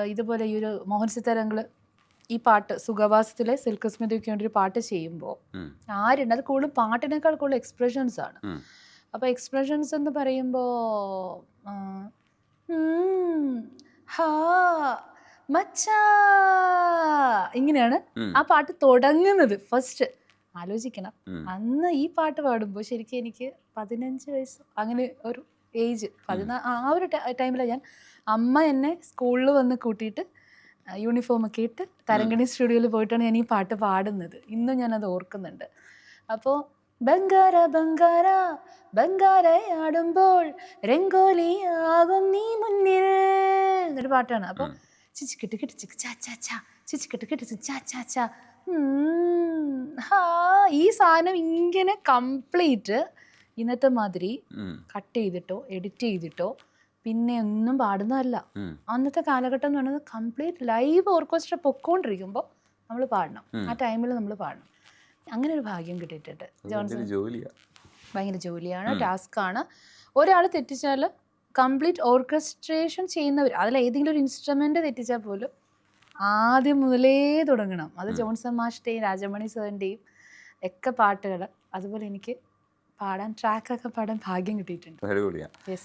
ഇതുപോലെ ഈ ഒരു മോഹൻ സിത്താരങ്ങൾ ഈ പാട്ട് സുഖവാസത്തിലെ സിൽക്ക് സ്മിതയ്ക്ക് വേണ്ടി ഒരു പാട്ട് ചെയ്യുമ്പോൾ ആരുണ്ട് അത് കൂടുതൽ പാട്ടിനേക്കാൾ കൂടുതൽ എക്സ്പ്രഷൻസ് ആണ്. അപ്പോൾ എക്സ്പ്രഷൻസ് എന്ന് പറയുമ്പോൾ ഹാ മച്ചാ ഇങ്ങനെയാണ് ആ പാട്ട് തുടങ്ങുന്നത്. ഫസ്റ്റ് ആലോചിക്കണം, അന്ന് ഈ പാട്ട് പാടുമ്പോൾ ശരിക്കും എനിക്ക് 15 വയസ്സ് അങ്ങനെ ഒരു ഏജ്, ആ ഒരു ടൈമിലാണ് ഞാൻ അമ്മ എന്നെ സ്കൂളിൽ വന്ന് കൂട്ടിയിട്ട് യൂണിഫോമൊക്കെ ഇട്ട് തരങ്കണി സ്റ്റുഡിയോയിൽ പോയിട്ടാണ് ഞാൻ ഈ പാട്ട് പാടുന്നത്. ഇന്നും ഞാനത് ഓർക്കുന്നുണ്ട്. അപ്പോൾ ബംഗാര ബംഗാര ബംഗാരയാടുമ്പോൾ രംഗോലിയാകും നീ മുന്നിൽ എന്നൊരു പാട്ടാണ്. അപ്പോൾ ചിച്ചിക്കിട്ട് കിട്ടി ചിക്ക് ചാ ചാ ചാ ചിച്ചിക്കിട്ട് കിട്ടി ചിക്ക് ചാ ചാ ചാ ഹാ ഈ സാധനം ഇങ്ങനെ കംപ്ലീറ്റ് ഇന്നത്തെ മാതിരി കട്ട് ചെയ്തിട്ടോ എഡിറ്റ് ചെയ്തിട്ടോ പിന്നെ ഒന്നും പാടുന്നതല്ല. അന്നത്തെ കാലഘട്ടം എന്ന് പറയുന്നത് കംപ്ലീറ്റ് ലൈവ് ഓർക്കസ്ട്ര പൊക്കോണ്ടിരിക്കുമ്പോൾ നമ്മൾ പാടണം, ആ ടൈമിൽ നമ്മൾ പാടണം. അങ്ങനെ ഒരു ഭാഗ്യം കിട്ടിയിട്ടുണ്ട്. ജോൺസൺ ഭയങ്കര ജോലിയാണ്, ടാസ്ക്കാണ്. ഒരാൾ തെറ്റിച്ചാൽ കംപ്ലീറ്റ് ഓർക്കസ്ട്രേഷൻ ചെയ്യുന്നവർ അതിൽ ഏതെങ്കിലും ഒരു ഇൻസ്ട്രുമെൻ്റ് തെറ്റിച്ചാൽ പോലും ആദ്യം മുതലേ തുടങ്ങണം. അത് ജോൺസൺ മാഷിൻ്റെയും രാജമണി സാറിൻ്റെയും ഒക്കെ പാട്ടുകൾ. അതുപോലെ എനിക്ക് പാടാൻ ട്രാക്കൊക്കെ പാടാൻ ഭാഗ്യം കിട്ടിയിട്ടുണ്ട്.